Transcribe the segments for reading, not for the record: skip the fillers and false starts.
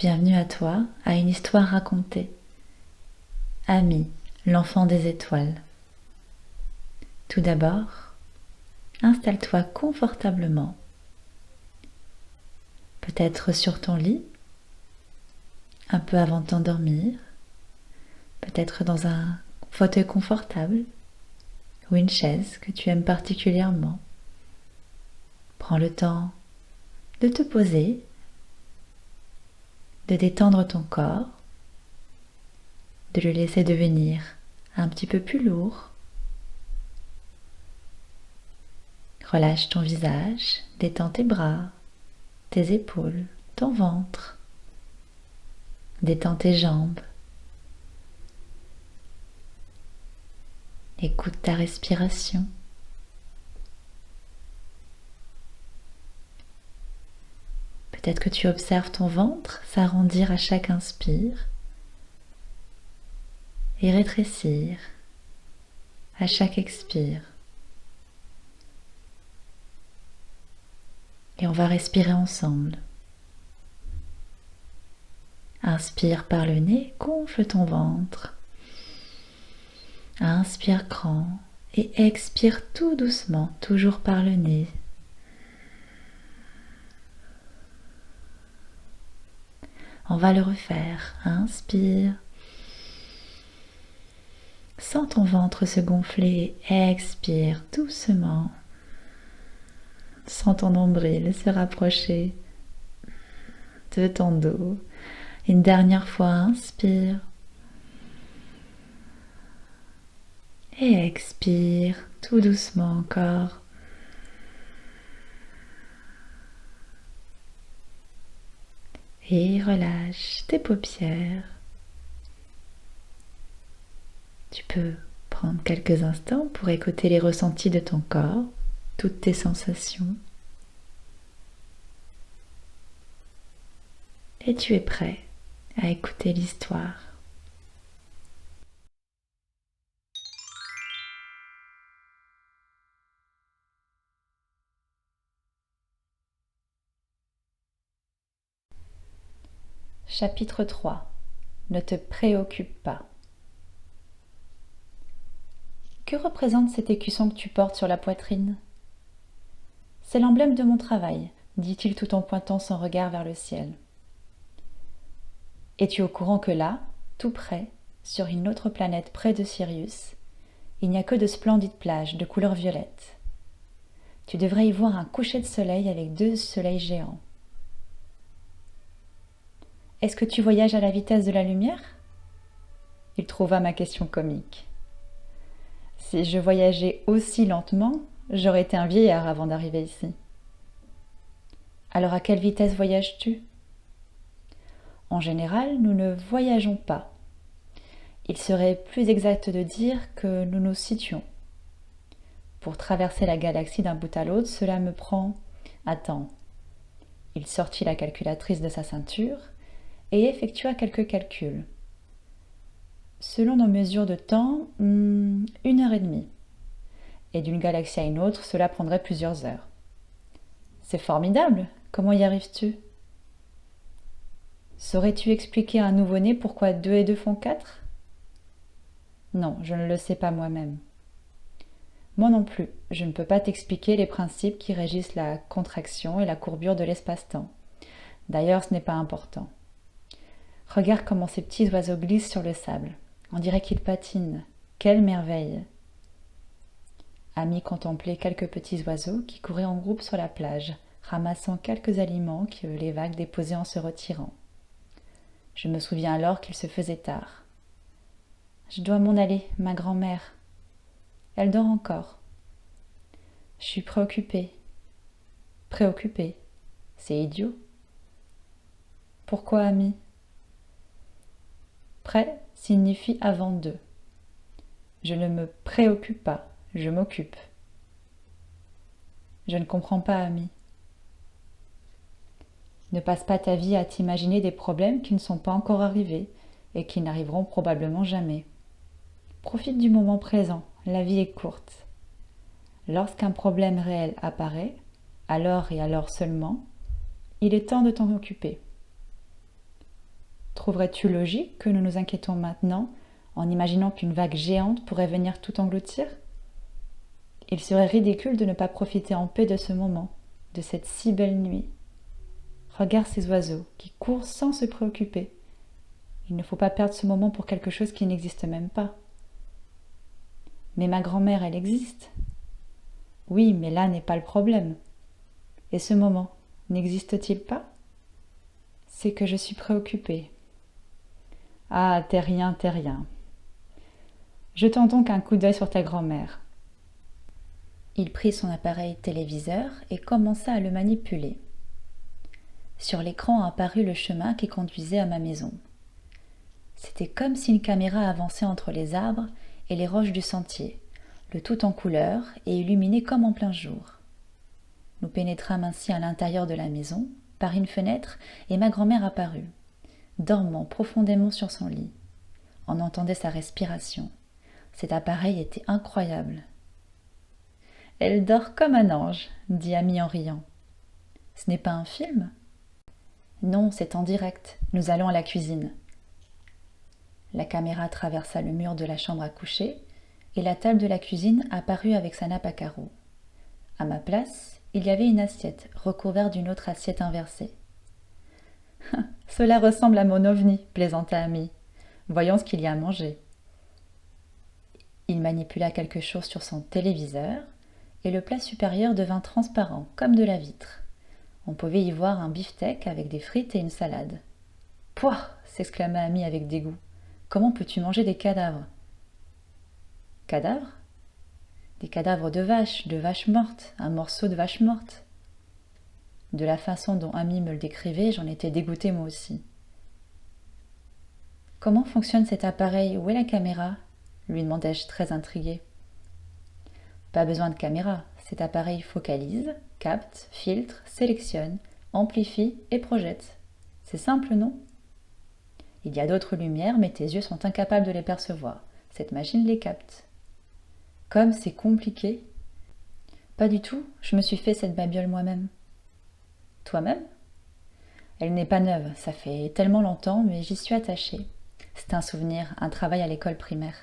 Bienvenue à toi, à une histoire racontée. Ami, l'enfant des étoiles. Tout d'abord, installe-toi confortablement. Peut-être sur ton lit, un peu avant de t'endormir. Peut-être dans un fauteuil confortable ou une chaise que tu aimes particulièrement. Prends le temps de te poser, de détendre ton corps, de le laisser devenir un petit peu plus lourd. Relâche ton visage, détends tes bras, tes épaules, ton ventre. Détends tes jambes. Écoute ta respiration. Peut-être que tu observes ton ventre s'arrondir à chaque inspire et rétrécir à chaque expire. Et on va respirer ensemble. Inspire par le nez, gonfle ton ventre. Inspire grand et expire tout doucement, toujours par le nez. On va le refaire. Inspire. Sens ton ventre se gonfler. Expire doucement. Sens ton nombril se rapprocher de ton dos. Une dernière fois, inspire. Et expire tout doucement encore. Et relâche tes paupières. Tu peux prendre quelques instants pour écouter les ressentis de ton corps, toutes tes sensations. Et tu es prêt à écouter l'histoire. Chapitre 3. Ne te préoccupe pas. Que représente cet écusson que tu portes sur la poitrine ? C'est l'emblème de mon travail, dit-il tout en pointant son regard vers le ciel. Es-tu au courant que là, tout près, sur une autre planète près de Sirius, il n'y a que de splendides plages de couleur violette. Tu devrais y voir un coucher de soleil avec 2 soleils géants. Est-ce que tu voyages à la vitesse de la lumière ? Il trouva ma question comique. Si je voyageais aussi lentement, j'aurais été un vieillard avant d'arriver ici. Alors à quelle vitesse voyages-tu ? En général, nous ne voyageons pas. Il serait plus exact de dire que nous nous situons. Pour traverser la galaxie d'un bout à l'autre, cela me prend... Attends. Il sortit la calculatrice de sa ceinture et effectua quelques calculs. Selon nos mesures de temps, 1h30. Et d'une galaxie à une autre, cela prendrait plusieurs heures. C'est formidable. Comment y arrives-tu ? Saurais-tu expliquer à un nouveau-né pourquoi 2 et 2 font 4 ? Non, je ne le sais pas moi-même. Moi non plus, je ne peux pas t'expliquer les principes qui régissent la contraction et la courbure de l'espace-temps. D'ailleurs, ce n'est pas important. Regarde comment ces petits oiseaux glissent sur le sable. On dirait qu'ils patinent. Quelle merveille ! Ami contemplait quelques petits oiseaux qui couraient en groupe sur la plage, ramassant quelques aliments que les vagues déposaient en se retirant. Je me souviens alors qu'il se faisait tard. Je dois m'en aller, ma grand-mère. Elle dort encore. Je suis préoccupée. Préoccupée. C'est idiot. Pourquoi, ami ? Prêt signifie avant deux. Je ne me préoccupe pas, je m'occupe. Je ne comprends pas, ami. Ne passe pas ta vie à t'imaginer des problèmes qui ne sont pas encore arrivés et qui n'arriveront probablement jamais. Profite du moment présent, la vie est courte. Lorsqu'un problème réel apparaît, alors et alors seulement, il est temps de t'en occuper. trouverais-tu logique que nous nous inquiétons maintenant en imaginant qu'une vague géante pourrait venir tout engloutir? Il serait ridicule de ne pas profiter en paix de ce moment, de cette si belle nuit. Regarde ces oiseaux qui courent sans se préoccuper. Il ne faut pas perdre ce moment pour quelque chose qui n'existe même pas. Mais ma grand-mère, elle existe. Oui, mais là n'est pas le problème. Et ce moment, n'existe-t-il pas? C'est que je suis préoccupée. Ah, t'es rien, t'es rien. Jetons donc un coup d'œil sur ta grand-mère. Il prit son appareil téléviseur et commença à le manipuler. Sur l'écran apparut le chemin qui conduisait à ma maison. C'était comme si une caméra avançait entre les arbres et les roches du sentier, le tout en couleurs et illuminé comme en plein jour. Nous pénétrâmes ainsi à l'intérieur de la maison, par une fenêtre, et ma grand-mère apparut, dormant profondément sur son lit. On entendait sa respiration. Cet appareil était incroyable. « Elle dort comme un ange, » dit Amy en riant. « Ce n'est pas un film ?»« Non, c'est en direct. Nous allons à la cuisine. » La caméra traversa le mur de la chambre à coucher, et la table de la cuisine apparut avec sa nappe à carreaux. À ma place, il y avait une assiette recouverte d'une autre assiette inversée. « Cela ressemble à mon ovni, » plaisanta Amy. « Voyons ce qu'il y a à manger. » Il manipula quelque chose sur son téléviseur, et le plat supérieur devint transparent, comme de la vitre. On pouvait y voir un beefsteak avec des frites et une salade. « Pouah !» s'exclama Amy avec dégoût. « Comment peux-tu manger des cadavres ?» « Cadavres ? Des cadavres de vaches mortes, un morceau de vache morte. » De la façon dont Amy me le décrivait, j'en étais dégoûtée moi aussi. « Comment fonctionne cet appareil? Où est la caméra ?» lui demandai-je très intriguée. « Pas besoin de caméra. Cet appareil focalise, capte, filtre, sélectionne, amplifie et projette. C'est simple, non? Il y a d'autres lumières, mais tes yeux sont incapables de les percevoir. Cette machine les capte. Comme c'est compliqué. Pas du tout, je me suis fait cette babiole moi-même. Toi-même? Elle n'est pas neuve, ça fait tellement longtemps, mais j'y suis attachée. C'est un souvenir, un travail à l'école primaire.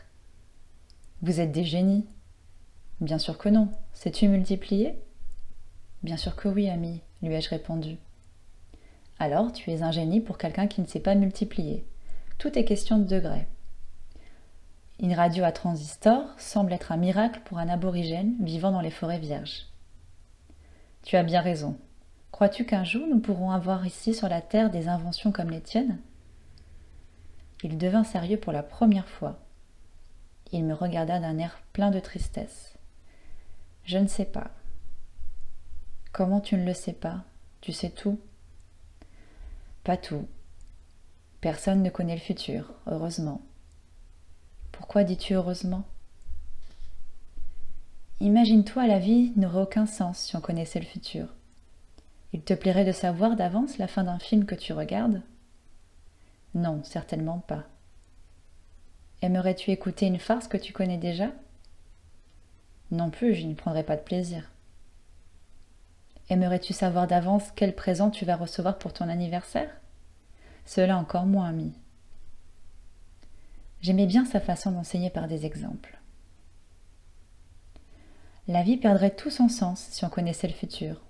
Vous êtes des génies. Bien sûr que non. Sais-tu multiplier? Bien sûr que oui, Amy, lui ai-je répondu. Alors, tu es un génie pour quelqu'un qui ne sait pas multiplier. Tout est question de degrés. Une radio à transistor semble être un miracle pour un aborigène vivant dans les forêts vierges. Tu as bien raison. Crois-tu qu'un jour nous pourrons avoir ici sur la Terre des inventions comme les tiennes? Il devint sérieux pour la première fois. Il me regarda d'un air plein de tristesse. Je ne sais pas. Comment tu ne le sais pas? Tu sais tout? Pas tout. Personne ne connaît le futur, heureusement. Pourquoi dis-tu heureusement? Imagine-toi, la vie n'aurait aucun sens si on connaissait le futur. Il te plairait de savoir d'avance la fin d'un film que tu regardes? Non, certainement pas. Aimerais-tu écouter une farce que tu connais déjà? Non plus, je n'y prendrais pas de plaisir. Aimerais-tu savoir d'avance quel présent tu vas recevoir pour ton anniversaire? Cela encore moins, Amy. J'aimais bien sa façon d'enseigner par des exemples. La vie perdrait tout son sens si on connaissait le futur.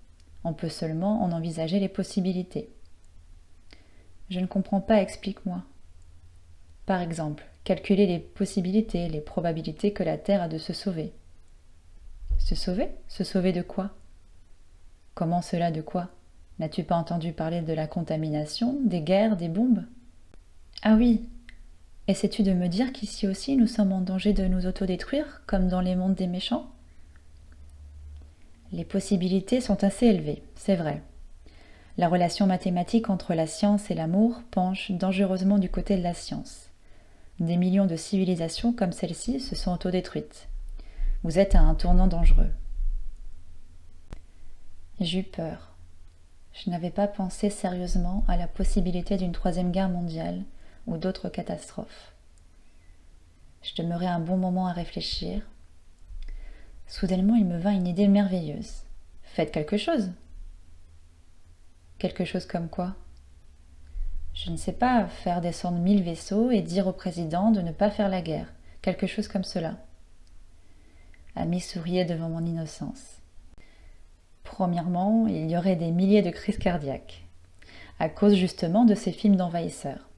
On peut seulement en envisager les possibilités. Je ne comprends pas, explique-moi. Par exemple, calculer les possibilités, les probabilités que la Terre a de se sauver. Se sauver? Se sauver de quoi? Comment cela, de quoi? N'as-tu pas entendu parler de la contamination, des guerres, des bombes? Ah oui! Essaies-tu de me dire qu'ici aussi nous sommes en danger de nous autodétruire, comme dans les mondes des méchants? Les possibilités sont assez élevées, c'est vrai. La relation mathématique entre la science et l'amour penche dangereusement du côté de la science. Des millions de civilisations comme celle-ci se sont autodétruites. Vous êtes à un tournant dangereux. J'eus peur. Je n'avais pas pensé sérieusement à la possibilité d'une troisième guerre mondiale ou d'autres catastrophes. Je demeurai un bon moment à réfléchir. Soudainement, il me vint une idée merveilleuse. Faites quelque chose. Quelque chose comme quoi? Je ne sais pas, faire descendre 1000 vaisseaux et dire au président de ne pas faire la guerre, quelque chose comme cela. Ami souriait devant mon innocence. Premièrement, il y aurait des milliers de crises cardiaques, à cause justement de ces films d'envahisseurs.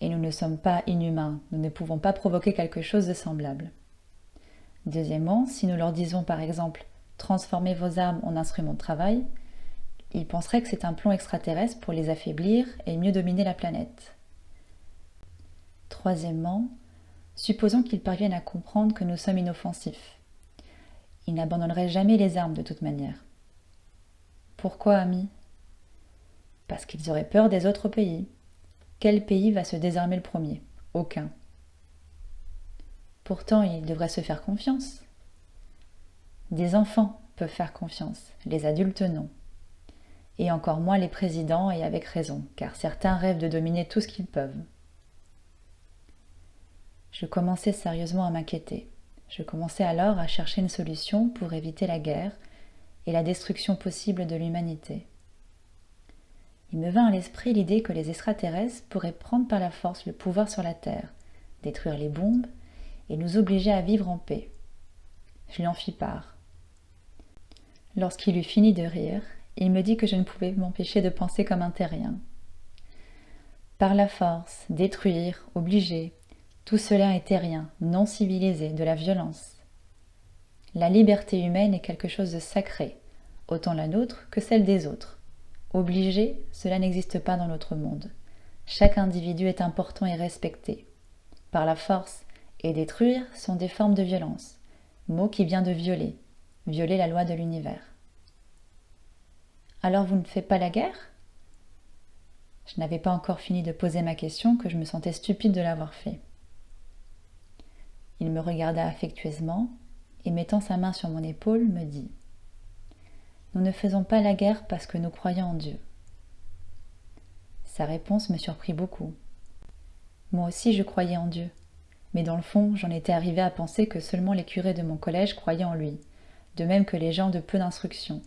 Et nous ne sommes pas inhumains, nous ne pouvons pas provoquer quelque chose de semblable. Deuxièmement, si nous leur disons par exemple « transformez vos armes en instruments de travail », ils penseraient que c'est un plan extraterrestre pour les affaiblir et mieux dominer la planète. Troisièmement, supposons qu'ils parviennent à comprendre que nous sommes inoffensifs. Ils n'abandonneraient jamais les armes de toute manière. Pourquoi, ami ? Parce qu'ils auraient peur des autres pays. Quel pays va se désarmer le premier ? Aucun. Pourtant, ils devraient se faire confiance. Des enfants peuvent faire confiance, les adultes non. Et encore moins les présidents, et avec raison, car certains rêvent de dominer tout ce qu'ils peuvent. Je commençais sérieusement à m'inquiéter. Je commençais alors à chercher une solution pour éviter la guerre et la destruction possible de l'humanité. Il me vint à l'esprit l'idée que les extraterrestres pourraient prendre par la force le pouvoir sur la Terre, détruire les bombes et nous obliger à vivre en paix. Je lui en fis part. Lorsqu'il eut fini de rire, il me dit que je ne pouvais m'empêcher de penser comme un terrien. Par la force, détruire, obliger, tout cela est terrien, non civilisé, de la violence. La liberté humaine est quelque chose de sacré, autant la nôtre que celle des autres. Obliger, cela n'existe pas dans notre monde. Chaque individu est important et respecté. Par la force et détruire sont des formes de violence, mot qui vient de violer, violer la loi de l'univers. Alors vous ne faites pas la guerre ? Je n'avais pas encore fini de poser ma question que je me sentais stupide de l'avoir fait. Il me regarda affectueusement et mettant sa main sur mon épaule me dit « Nous ne faisons pas la guerre parce que nous croyons en Dieu. » Sa réponse me surprit beaucoup. Moi aussi je croyais en Dieu, mais dans le fond j'en étais arrivée à penser que seulement les curés de mon collège croyaient en lui, de même que les gens de peu d'instruction.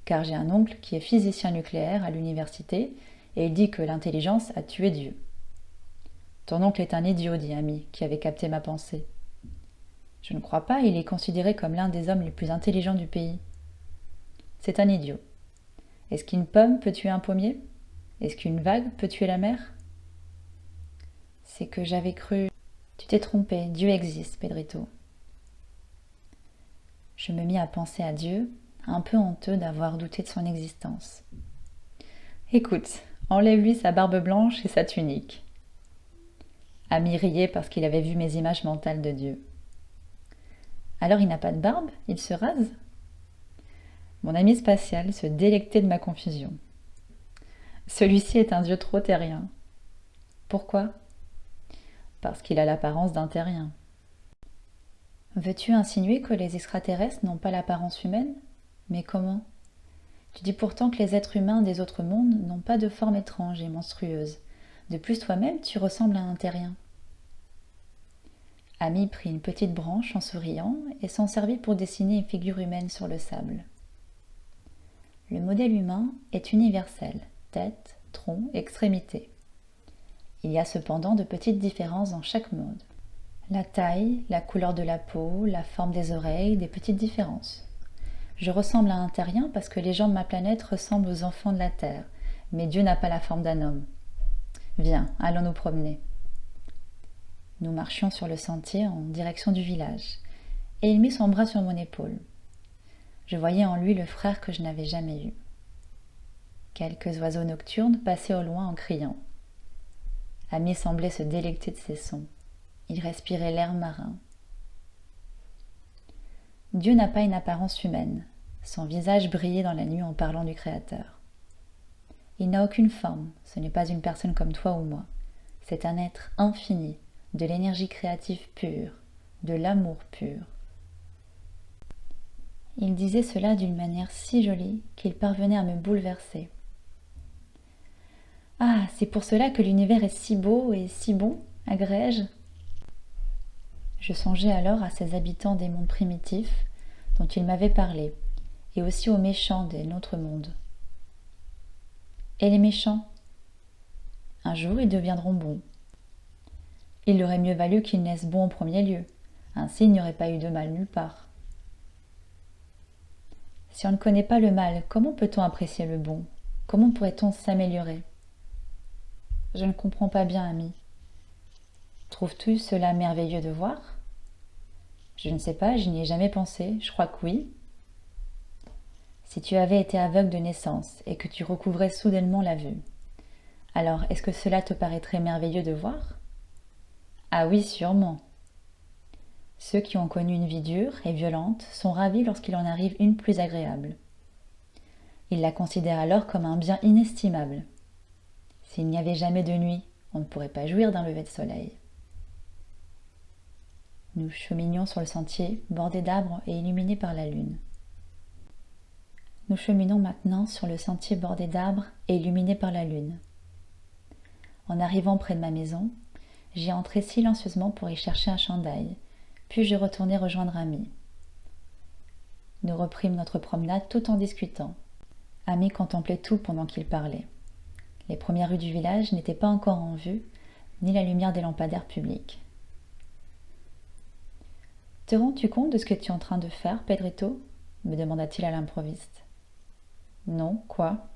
Car j'ai un oncle qui est physicien nucléaire à l'université et il dit que l'intelligence a tué Dieu. Ton oncle est un idiot, dit Ami, qui avait capté ma pensée. Je ne crois pas, il est considéré comme l'un des hommes les plus intelligents du pays. C'est un idiot. Est-ce qu'une pomme peut tuer un pommier ? Est-ce qu'une vague peut tuer la mer ? C'est que j'avais cru... Tu t'es trompé, Dieu existe, Pedrito. Je me mis à penser à Dieu, un peu honteux d'avoir douté de son existence. Écoute, enlève-lui sa barbe blanche et sa tunique. Ami riait parce qu'il avait vu mes images mentales de Dieu. Alors il n'a pas de barbe ? Il se rase ? Mon ami spatial se délectait de ma confusion. Celui-ci est un dieu trop terrien. Pourquoi ? Parce qu'il a l'apparence d'un terrien. Veux-tu insinuer que les extraterrestres n'ont pas l'apparence humaine ? Mais comment ? Tu dis pourtant que les êtres humains des autres mondes n'ont pas de forme étrange et monstrueuse. De plus, toi-même, tu ressembles à un terrien. Ami prit une petite branche en souriant et s'en servit pour dessiner une figure humaine sur le sable. Le modèle humain est universel, tête, tronc, extrémité. Il y a cependant de petites différences dans chaque monde. La taille, la couleur de la peau, la forme des oreilles, des petites différences. Je ressemble à un terrien parce que les gens de ma planète ressemblent aux enfants de la Terre, mais Dieu n'a pas la forme d'un homme. Viens, allons nous promener. Nous marchions sur le sentier en direction du village, et il mit son bras sur mon épaule. Je voyais en lui le frère que je n'avais jamais eu. Quelques oiseaux nocturnes passaient au loin en criant. Ami semblait se délecter de ces sons. Il respirait l'air marin. Dieu n'a pas une apparence humaine. Son visage brillait dans la nuit en parlant du Créateur. Il n'a aucune forme, ce n'est pas une personne comme toi ou moi. C'est un être infini, de l'énergie créative pure, de l'amour pur. Il disait cela d'une manière si jolie qu'il parvenait à me bouleverser. « Ah, c'est pour cela que l'univers est si beau et si bon, agréai-je » Je songeais alors à ces habitants des mondes primitifs dont il m'avait parlé, et aussi aux méchants de notre monde. Et les méchants ? Un jour, ils deviendront bons. Il aurait mieux valu qu'ils naissent bons en premier lieu. Ainsi, il n'y aurait pas eu de mal nulle part. Si on ne connaît pas le mal, comment peut-on apprécier le bon? Comment pourrait-on s'améliorer? Je ne comprends pas bien, ami. Trouves-tu cela merveilleux de voir? Je ne sais pas, je n'y ai jamais pensé, je crois que oui. Si tu avais été aveugle de naissance et que tu recouvrais soudainement la vue, alors est-ce que cela te paraîtrait merveilleux de voir? Ah oui, sûrement. Ceux qui ont connu une vie dure et violente sont ravis lorsqu'il en arrive une plus agréable. Ils la considèrent alors comme un bien inestimable. S'il n'y avait jamais de nuit, on ne pourrait pas jouir d'un lever de soleil. Nous cheminions sur le sentier, bordé d'arbres et illuminé par la lune. Nous cheminons maintenant sur le sentier bordé d'arbres et illuminé par la lune. En arrivant près de ma maison, j'y entrai silencieusement pour y chercher un chandail, puis je retournai rejoindre Ami. Nous reprîmes notre promenade tout en discutant. Ami contemplait tout pendant qu'il parlait. Les premières rues du village n'étaient pas encore en vue, ni la lumière des lampadaires publics. « Te rends-tu compte de ce que tu es en train de faire, Pedrito ?» me demanda-t-il à l'improviste. « Non, quoi ?»«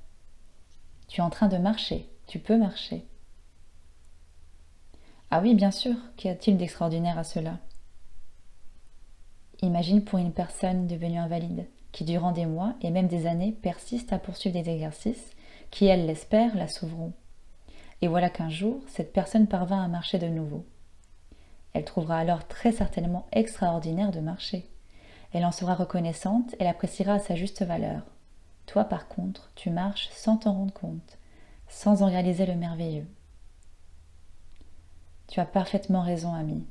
Tu es en train de marcher, tu peux marcher. »« Ah oui, bien sûr, qu'y a-t-il d'extraordinaire à cela ?» Imagine pour une personne devenue invalide, qui durant des mois et même des années persiste à poursuivre des exercices qui, elle l'espère, la sauveront. Et voilà qu'un jour, cette personne parvint à marcher de nouveau. Elle trouvera alors très certainement extraordinaire de marcher. Elle en sera reconnaissante et l'appréciera à sa juste valeur. Toi, par contre, tu marches sans t'en rendre compte, sans en réaliser le merveilleux. Tu as parfaitement raison, ami.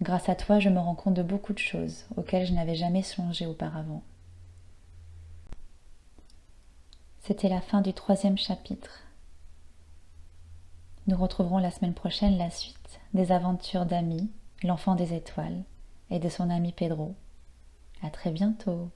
Grâce à toi, je me rends compte de beaucoup de choses auxquelles je n'avais jamais songé auparavant. C'était la fin du 3e chapitre. Nous retrouverons la semaine prochaine la suite des aventures d'Ami, l'enfant des étoiles, et de son ami Pedro. À très bientôt.